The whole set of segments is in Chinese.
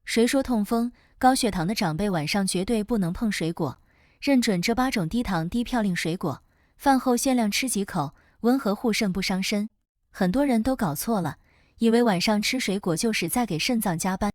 谁说痛风、高血糖的长辈晚上绝对不能碰水果？认准这8种低糖低嘌呤水果，饭后限量吃几口，温和护肾不伤身。很多人都搞错了，以为晚上吃水果就是在给肾脏加班。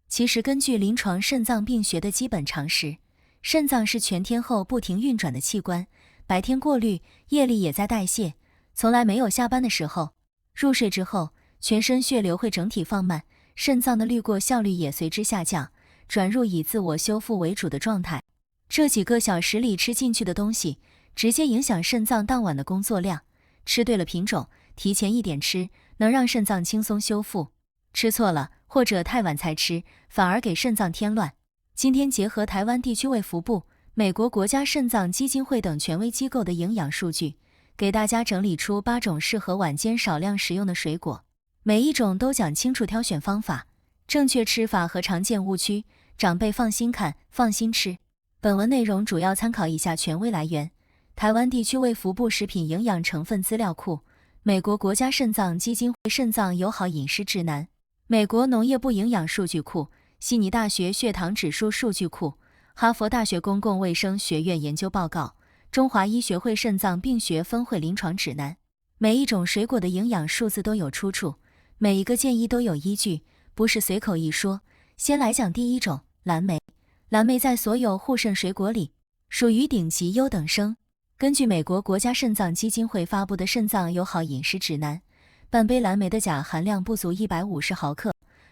其实根据临床肾脏病学的基本常识，肾脏是全天候不停运转的器官，白天过滤，夜里也在代谢，从来没有下班的时候。入睡之后，全身血流会整体放慢，肾脏的滤过效率也随之下降，转入以自我修复为主的状态。这几个小时里吃进去的东西，直接影响肾脏当晚的工作量。吃对了品种，提前一点吃，能让肾脏轻松修复。吃错了，或者太晚才吃，反而给肾脏添乱。今天结合台湾地区卫福部、美国国家肾脏基金会等权威机构的营养数据，给大家整理出8种适合晚间少量食用的水果，每一种都讲清楚挑选方法、正确吃法和常见误区，长辈放心看，放心吃。本文内容主要参考以下权威来源：台湾地区卫福部食品营养成分资料库、美国国家肾脏基金会肾脏友好饮食指南、美国农业部营养数据库、悉尼大学血糖指数数据库、哈佛大学公共卫生学院研究报告、中华医学会肾脏病学分会临床指南。每一种水果的营养数字都有出处，每一个建议都有依据，不是随口一说。先来讲第一种，蓝莓。蓝莓在所有护肾水果里属于顶级优等生。根据美国国家肾脏基金会发布的肾脏友好饮食指南，半杯蓝莓的钾含量不足150毫克，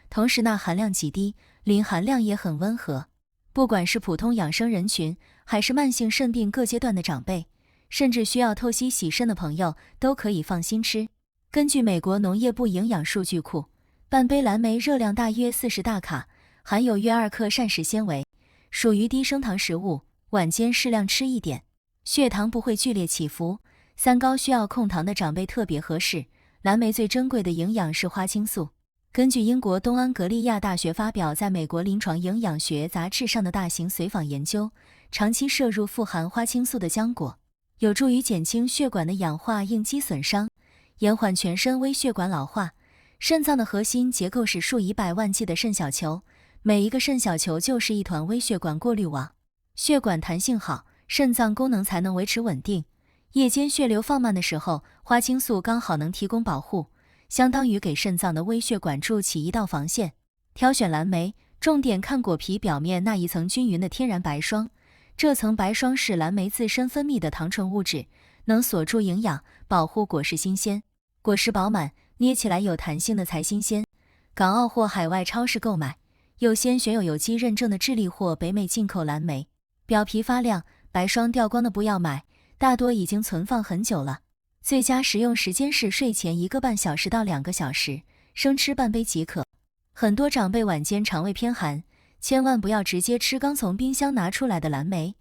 同时钠含量极低，磷含量也很温和。不管是普通养生人群，还是慢性肾病各阶段的长辈，甚至需要透析洗肾的朋友，都可以放心吃。根据美国农业部营养数据库，半杯蓝莓热量大约40大卡，含有约2克膳食纤维，属于低升糖食物，晚间适量吃一点，血糖不会剧烈起伏。3高需要控糖的长辈特别合适。蓝莓最珍贵的营养是花青素。根据英国东安格利亚大学发表在美国临床营养学杂志上的大型随访研究，长期摄入富含花青素的浆果，有助于减轻血管的氧化应激损伤，延缓全身微血管老化。肾脏的核心结构是数以百万计的肾小球，每一个肾小球就是一团微血管过滤网，血管弹性好，肾脏功能才能维持稳定。夜间血流放慢的时候，花青素刚好能提供保护，相当于给肾脏的微血管筑起一道防线。挑选蓝莓，重点看果皮表面那一层均匀的天然白霜，这层白霜是蓝莓自身分泌的糖醇物质，能锁住营养，保护果实新鲜。果实饱满，捏起来有弹性的才新鲜。港澳或海外超市购买，优先选有机认证的智利或北美进口蓝莓。表皮发亮，白霜掉光的不要买，大多已经存放很久了。最佳食用时间是睡前1个半小时到2个小时，生吃半杯即可。很多长辈晚间肠胃偏寒，千万不要直接吃刚从冰箱拿出来的蓝莓，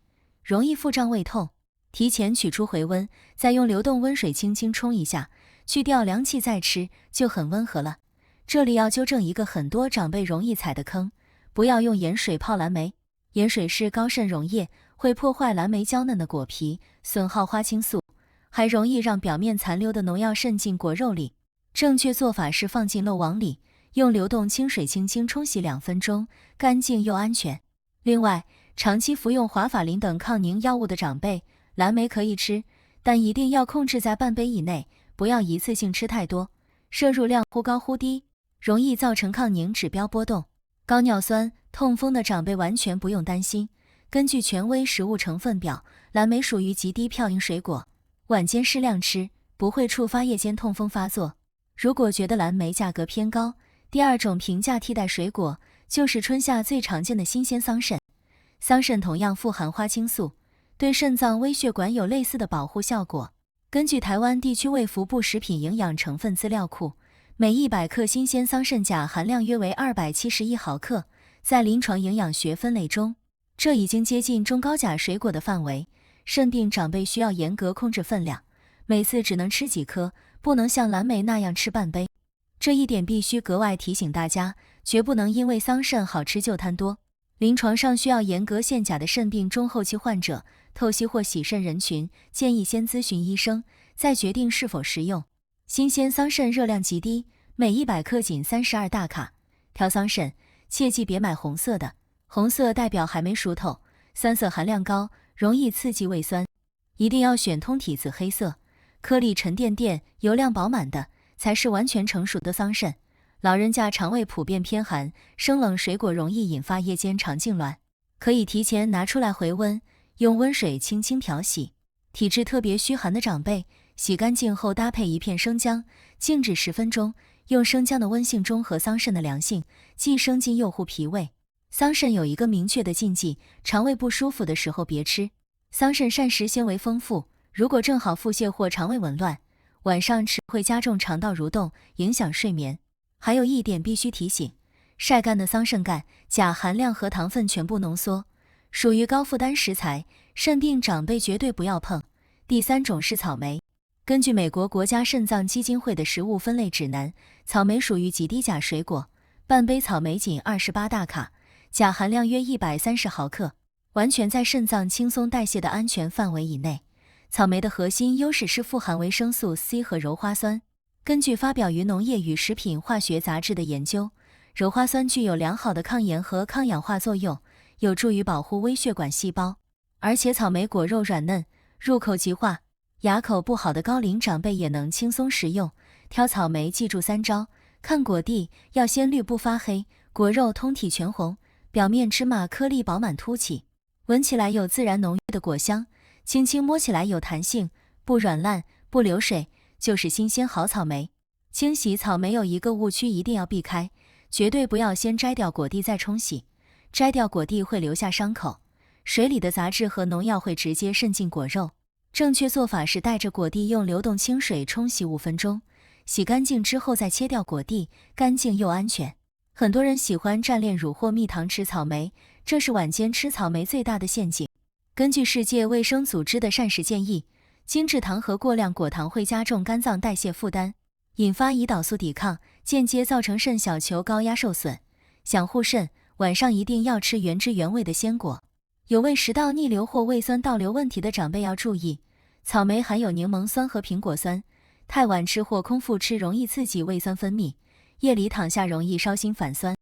容易腹胀胃痛。提前取出回温，再用流动温水轻轻冲一下，去掉凉气再吃，就很温和了。这里要纠正一个很多长辈容易踩的坑，不要用盐水泡蓝莓。盐水是高渗溶液，会破坏蓝莓娇嫩的果皮，损耗花青素，还容易让表面残留的农药渗进果肉里。正确做法是放进漏网里，用流动清水轻轻冲洗2分钟，干净又安全。另外，长期服用华法林等抗凝药物的长辈，蓝莓可以吃，但一定要控制在半杯以内，不要一次性吃太多，摄入量忽高忽低，容易造成抗凝指标波动。高尿酸、痛风的长辈完全不用担心。根据权威食物成分表，蓝莓属于极低嘌呤水果，晚间适量吃，不会触发夜间痛风发作。如果觉得蓝莓价格偏高，第2种平价替代水果就是春夏最常见的新鲜桑葚。桑葚同样富含花青素，对肾脏微血管有类似的保护效果。根据台湾地区卫福部食品营养成分资料库，每100克新鲜桑葚钾含量约为271毫克，在临床营养学分类中，这已经接近中高钾水果的范围。肾病长辈需要严格控制分量，每次只能吃几颗，不能像蓝莓那样吃半杯。这一点必须格外提醒大家，绝不能因为桑葚好吃就贪多。临床上需要严格限钾的肾病中后期患者、透析或洗肾人群，建议先咨询医生，再决定是否食用。新鲜桑葚热量极低，每100克仅32大卡。挑桑葚切记别买红色的，红色代表还没熟透，酸涩含量高，容易刺激胃酸。一定要选通体紫黑色，颗粒沉甸甸、油量饱满的，才是完全成熟的桑葚。老人家肠胃普遍偏寒，生冷水果容易引发夜间肠痉挛，可以提前拿出来回温，用温水轻轻漂洗。体质特别虚寒的长辈，洗干净后搭配一片生姜，静置10分钟，用生姜的温性中和桑葚的凉性，既生津又护脾胃。桑葚有一个明确的禁忌，肠胃不舒服的时候别吃。桑葚膳食纤维丰富，如果正好腹泻或肠胃紊乱，晚上吃会加重肠道蠕动，影响睡眠。还有一点必须提醒，晒干的桑葚干钾含量和糖分全部浓缩，属于高负担食材，肾病长辈绝对不要碰。第3种是草莓。根据美国国家肾脏基金会的食物分类指南，草莓属于极低钾水果，半杯草莓仅28大卡，钾含量约130毫克，完全在肾脏轻松代谢的安全范围以内。草莓的核心优势是富含维生素 C 和鞣花酸。根据发表于《农业与食品化学杂志》的研究，鞣花酸具有良好的抗炎和抗氧化作用，有助于保护微血管细胞。而且草莓果肉软嫩，入口即化，牙口不好的高龄长辈也能轻松食用。挑草莓记住3招：看果蒂要鲜绿不发黑，果肉通体全红，表面芝麻颗粒饱满凸起，闻起来有自然浓郁的果香，轻轻摸起来有弹性，不软烂不流水，就是新鲜好草莓。清洗草莓有一个误区一定要避开，绝对不要先摘掉果蒂再冲洗，摘掉果蒂会留下伤口，水里的杂质和农药会直接渗进果肉。正确做法是带着果蒂用流动清水冲洗5分钟，洗干净之后再切掉果蒂，干净又安全。很多人喜欢蘸炼乳或蜜糖吃草莓，这是晚间吃草莓最大的陷阱。根据世界卫生组织的膳食建议，精制糖和过量果糖会加重肝脏代谢负担，引发胰岛素抵抗，间接造成肾小球高压受损。想护肾，晚上一定要吃原汁原味的鲜果。有胃食道逆流或胃酸倒流问题的长辈要注意，草莓含有柠檬酸和苹果酸，太晚吃或空腹吃容易刺激胃酸分泌，夜里躺下容易烧心反酸。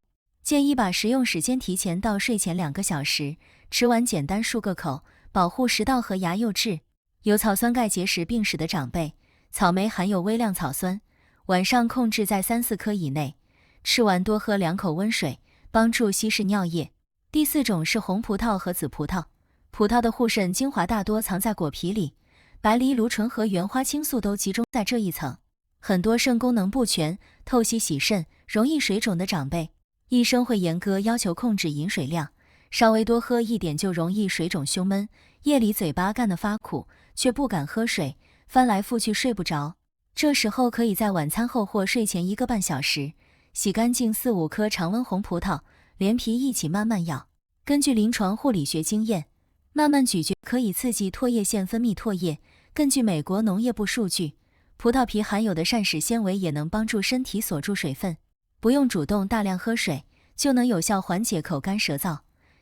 建议把食用时间提前到睡前2个小时，吃完简单漱个口，保护食道和牙釉质。有草酸钙结石病史的长辈，草莓含有微量草酸，晚上控制在3-4颗以内，吃完多喝2口温水，帮助稀释尿液。第4种是红葡萄和紫葡萄。葡萄的护肾精华大多藏在果皮里，白藜芦醇和原花青素都集中在这一层。很多肾功能不全、透析洗肾、容易水肿的长辈，医生会严格要求控制饮水量，稍微多喝一点就容易水肿胸闷，夜里嘴巴干得发苦，却不敢喝水，翻来覆去睡不着。这时候可以在晚餐后或睡前1个半小时，洗干净4-5颗常温红葡萄，连皮一起慢慢咬。根据临床护理学经验，慢慢咀嚼可以刺激唾液腺分泌唾液。根据美国农业部数据，葡萄皮含有的膳食纤维也能帮助身体锁住水分，不用主动大量喝水，就能有效缓解口干舌燥。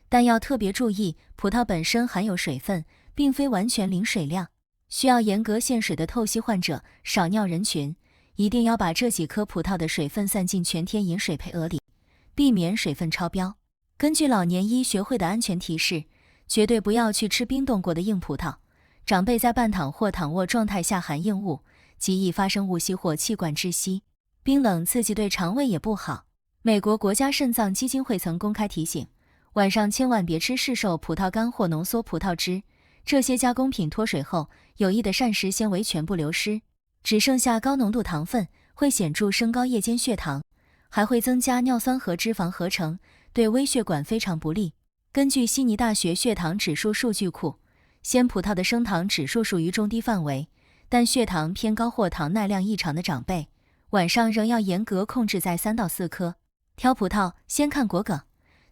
但要特别注意，葡萄本身含有水分，并非完全零水量，需要严格限水的透析患者、少尿人群，一定要把这几颗葡萄的水分算进全天饮水配额里，避免水分超标。根据老年医学会的安全提示，绝对不要去吃冰冻过的硬葡萄。长辈在半躺或躺卧状态下含硬物，极易发生误吸或气管窒息。冰冷刺激对肠胃也不好。美国国家肾脏基金会曾公开提醒，晚上千万别吃市售葡萄干或浓缩葡萄汁，这些加工品脱水后，有益的膳食纤维全部流失，只剩下高浓度糖分，会显著升高夜间血糖，还会增加尿酸和脂肪合成，对微血管非常不利。根据悉尼大学血糖指数数据库，鲜葡萄的升糖指数属于中低范围，但血糖偏高或糖耐量异常的长辈，晚上仍要严格控制在3到4颗。挑葡萄先看果梗，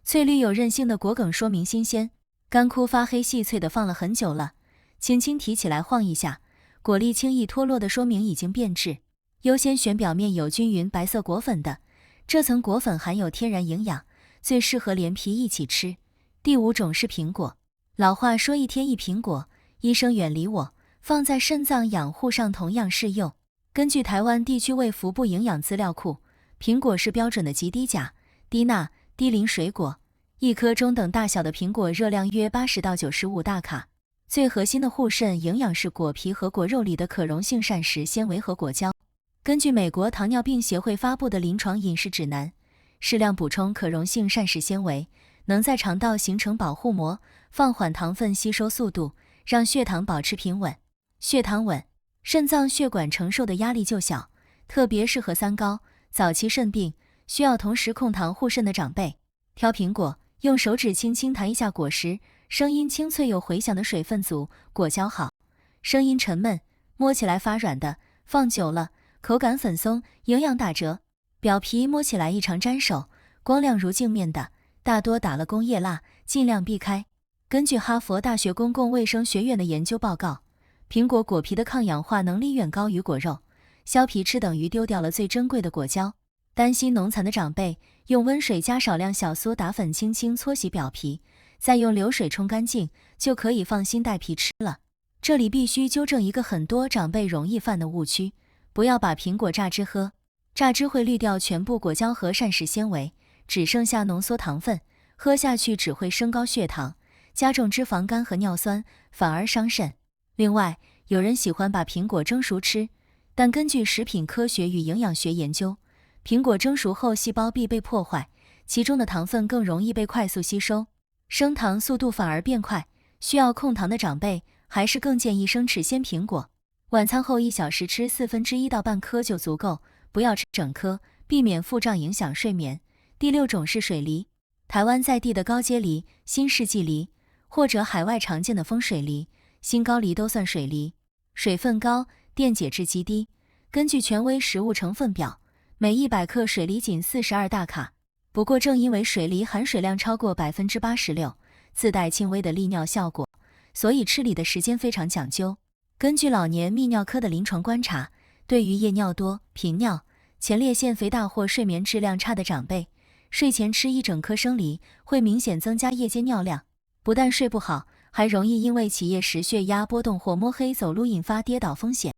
翠绿有韧性的果梗说明新鲜，干枯发黑细脆的放了很久了，轻轻提起来晃一下，果粒轻易脱落的说明已经变质。优先选表面有均匀白色果粉的，这层果粉含有天然营养，最适合连皮一起吃。第5种是苹果。老话说1天1苹果，医生远离我，放在肾脏养护上同样适用。根据台湾地区卫福部营养资料库，苹果是标准的极低钾、低钠、低磷水果，一颗中等大小的苹果热量约80到95大卡。最核心的护肾营养是果皮和果肉里的可溶性膳食纤维和果胶。根据美国糖尿病协会发布的临床饮食指南，适量补充可溶性膳食纤维，能在肠道形成保护膜，放缓糖分吸收速度，让血糖保持平稳。血糖稳，肾脏血管承受的压力就小，特别适合三高、早期肾病、需要同时控糖护肾的长辈。挑苹果，用手指轻轻弹一下果实，声音清脆有回响的水分足，果胶好；声音沉闷，摸起来发软的，放久了口感粉松，营养打折。表皮摸起来异常粘手，光亮如镜面的，大多打了工业蜡，尽量避开。根据哈佛大学公共卫生学院的研究报告，苹果果皮的抗氧化能力远高于果肉，削皮吃等于丢掉了最珍贵的果胶。担心农残的长辈，用温水加少量小苏打粉轻轻搓洗表皮，再用流水冲干净，就可以放心带皮吃了。这里必须纠正一个很多长辈容易犯的误区，不要把苹果榨汁喝，榨汁会滤掉全部果胶和膳食纤维，只剩下浓缩糖分，喝下去只会升高血糖，加重脂肪肝和尿酸，反而伤肾。另外，有人喜欢把苹果蒸熟吃，但根据食品科学与营养学研究，苹果蒸熟后细胞壁被破坏，其中的糖分更容易被快速吸收，升糖速度反而变快。需要控糖的长辈，还是更建议生吃鲜苹果。晚餐后1小时吃1/4到半颗就足够，不要吃整颗，避免腹胀影响睡眠。第6种是水梨，台湾在地的高阶梨、新世纪梨，或者海外常见的风水梨、新高梨都算水梨。水分高，电解质极低。根据权威食物成分表，每100克水梨仅42大卡。不过正因为水梨含水量超过86%，自带轻微的利尿效果，所以吃梨的时间非常讲究。根据老年泌尿科的临床观察，对于夜尿多、频尿、前列腺肥大或睡眠质量差的长辈，睡前吃1整颗生梨会明显增加夜间尿量，不但睡不好，还容易因为起夜时血压波动或摸黑走路引发跌倒风险。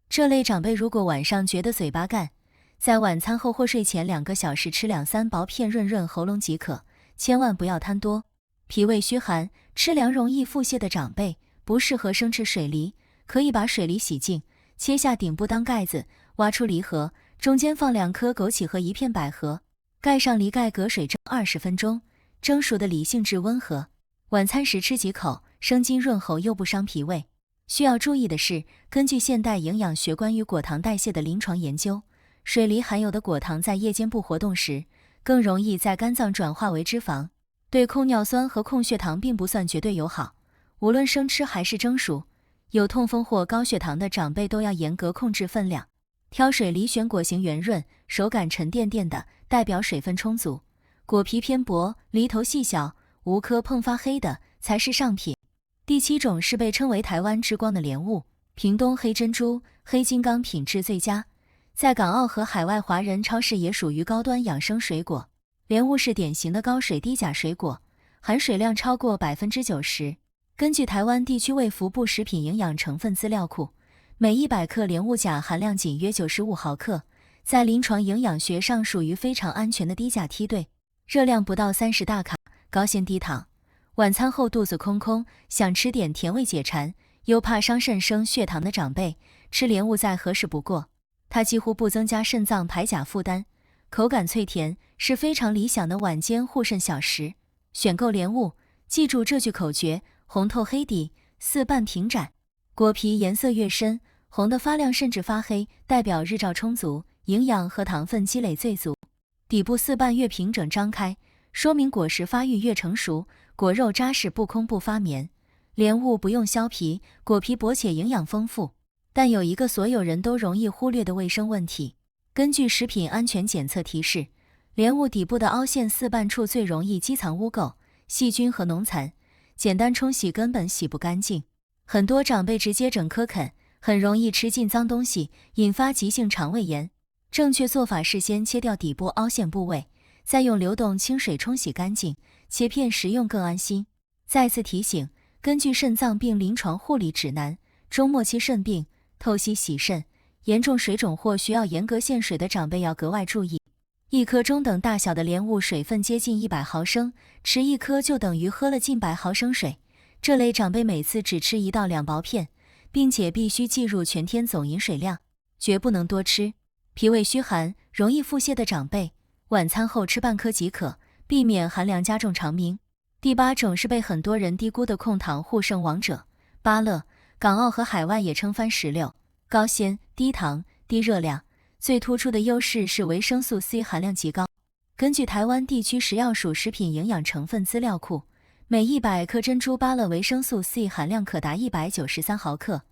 这类长辈如果晚上觉得嘴巴干，在晚餐后或睡前2个小时吃2-3薄片润润喉咙即可，千万不要贪多。脾胃虚寒、吃凉容易腹泻的长辈不适合生吃水梨，可以把水梨洗净，切下顶部当盖子，挖出梨核，中间放2颗枸杞和1片百合，盖上梨盖，隔水蒸20分钟，蒸熟的梨性质温和。晚餐时吃几口，生津润喉又不伤脾胃。需要注意的是，根据现代营养学关于果糖代谢的临床研究，水梨含有的果糖在夜间不活动时，更容易在肝脏转化为脂肪，对控尿酸和控血糖并不算绝对友好。无论生吃还是蒸熟，有痛风或高血糖的长辈都要严格控制分量。挑水梨选果形圆润、手感沉甸甸的，代表水分充足，果皮偏薄，梨头细小，无颗碰发黑的才是上品。第7种是被称为台湾之光的莲雾，屏东黑珍珠、黑金刚品质最佳，在港澳和海外华人超市也属于高端养生水果。莲雾是典型的高水低钾水果，含水量超过90%。根据台湾地区卫福部食品营养成分资料库，每100克莲雾钾含量仅约95毫克，在临床营养学上属于非常安全的低钾梯队，热量不到30大卡，高纤低糖。晚餐后肚子空空，想吃点甜味解馋，又怕伤肾升血糖的长辈，吃莲雾再合适不过。它几乎不增加肾脏排钾负担，口感脆甜，是非常理想的晚间护肾小食。选购莲雾，记住这句口诀：红透黑底，四瓣平展。果皮颜色越深，红的发亮甚至发黑，代表日照充足，营养和糖分积累最足。底部四瓣越平整张开，说明果实发育越成熟，果肉扎实不空不发棉。莲雾不用削皮，果皮薄且营养丰富。但有一个所有人都容易忽略的卫生问题。根据食品安全检测提示，莲雾底部的凹陷四瓣处最容易积藏污垢、细菌和农残，简单冲洗根本洗不干净。很多长辈直接整颗啃，很容易吃进脏东西，引发急性肠胃炎。正确做法是先切掉底部凹陷部位，再用流动清水冲洗干净，切片食用更安心。再次提醒，根据肾脏病临床护理指南，中末期肾病、透析洗肾、严重水肿或需要严格限水的长辈要格外注意。一颗中等大小的莲雾水分接近100毫升，吃一颗就等于喝了近100毫升水。这类长辈每次只吃1到2薄片，并且必须计入全天总饮水量，绝不能多吃。脾胃虚寒、容易腹泻的长辈，晚餐后吃半颗即可，避免寒凉加重肠鸣。第8种是被很多人低估的控糖护肾王者——芭乐。港澳和海外也称番石榴，高纤、低糖、低热量，最突出的优势是维生素 C 含量极高。根据台湾地区食药署食品营养成分资料库，每100克珍珠芭乐维生素 C 含量可达193毫克，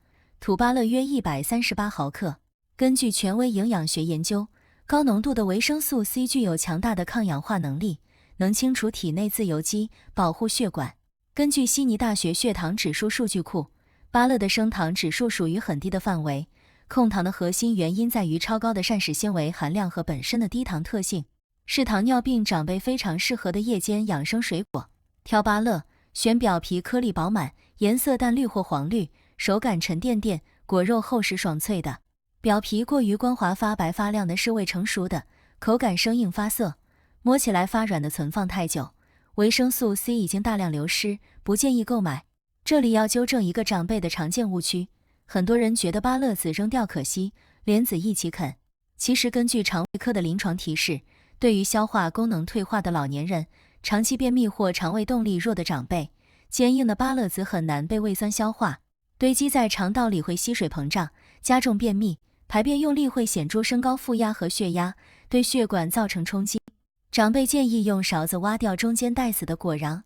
土芭乐约138毫克。根据权威营养学研究，高浓度的维生素 C 具有强大的抗氧化能力，能清除体内自由基，保护血管。根据悉尼大学血糖指数数据库，芭乐的升糖指数属于很低的范围。控糖的核心原因在于超高的膳食纤维含量和本身的低糖特性，是糖尿病长辈非常适合的夜间养生水果。挑芭乐，选表皮颗粒饱满、颜色淡绿或黄绿、手感沉甸甸、果肉厚实爽脆的。表皮过于光滑发白发亮的是未成熟的，口感生硬发涩，摸起来发软的存放太久。维生素 C 已经大量流失，不建议购买。这里要纠正一个长辈的常见误区，很多人觉得芭乐籽扔掉可惜，连籽一起啃。其实根据肠胃科的临床提示，对于消化功能退化的老年人、长期便秘或肠胃动力弱的长辈，坚硬的芭乐籽很难被胃酸消化，堆积在肠道里会吸水膨胀，加重便秘，排便用力会显著升高腹压和血压，对血管造成冲击。长辈建议用勺子挖掉中间带死的果瓤，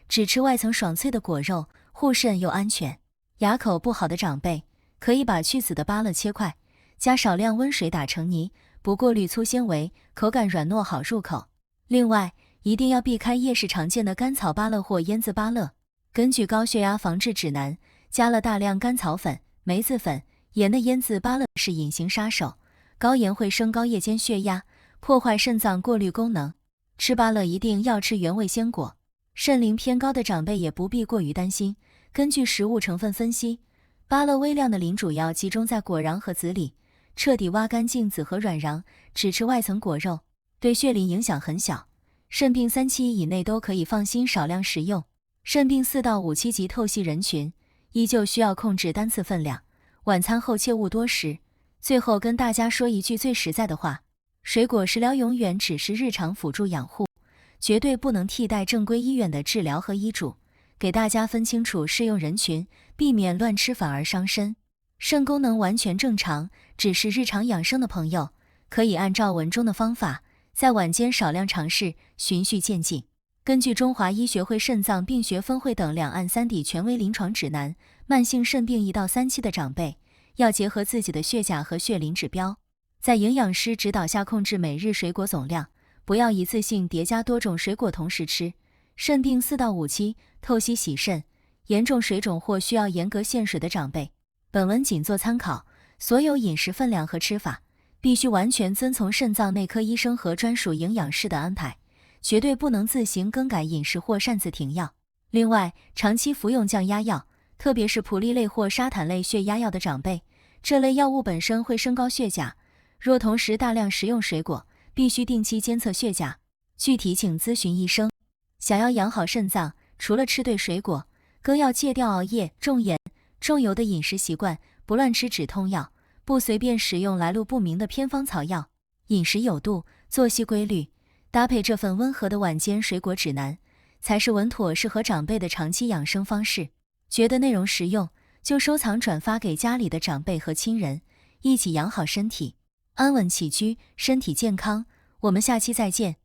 只吃外层爽脆的果肉，护肾又安全。牙口不好的长辈，可以把去籽的芭乐切块，加少量温水打成泥，不过滤粗纤维，口感软糯好入口。另外，一定要避开夜市常见的甘草芭乐或腌渍芭乐。根据高血压防治指南，加了大量甘草粉、梅子粉、盐的腌渍芭乐是隐形杀手，高盐会升高夜间血压，破坏肾脏过滤功能。吃芭乐一定要吃原味鲜果。肾龄偏高的长辈也不必过于担心，根据食物成分分析，芭乐微量的磷主要集中在果瓤和籽里，彻底挖干净籽和软瓤，只吃外层果肉，对血磷影响很小。肾病3期以内都可以放心少量食用，肾病4到5期及透析人群，依旧需要控制单次分量，晚餐后切勿多食。最后跟大家说一句最实在的话，水果食疗永远只是日常辅助养护，绝对不能替代正规医院的治疗和医嘱。给大家分清楚适用人群，避免乱吃反而伤身。肾功能完全正常，只是日常养生的朋友，可以按照文中的方法，在晚间少量尝试，循序渐进。根据中华医学会肾脏病学分会等两岸3地权威临床指南，慢性肾病1到3期的长辈，要结合自己的血钾和血磷指标，在营养师指导下控制每日水果总量，不要一次性叠加多种水果同时吃。肾病4到5期，透析洗肾，严重水肿或需要严格限水的长辈，本文仅做参考，所有饮食分量和吃法必须完全遵从肾脏内科医生和专属营养师的安排，绝对不能自行更改饮食或擅自停药。另外，长期服用降压药，特别是普利类或沙坦类血压药的长辈，这类药物本身会升高血钾，若同时大量食用水果，必须定期监测血钾，具体请咨询医生。想要养好肾脏，除了吃对水果，更要戒掉熬夜、重盐、重油的饮食习惯，不乱吃止痛药，不随便使用来路不明的偏方草药，饮食有度，作息规律，搭配这份温和的晚间水果指南，才是稳妥适合长辈的长期养生方式。觉得内容实用，就收藏转发给家里的长辈和亲人，一起养好身体，安稳起居，身体健康。我们下期再见。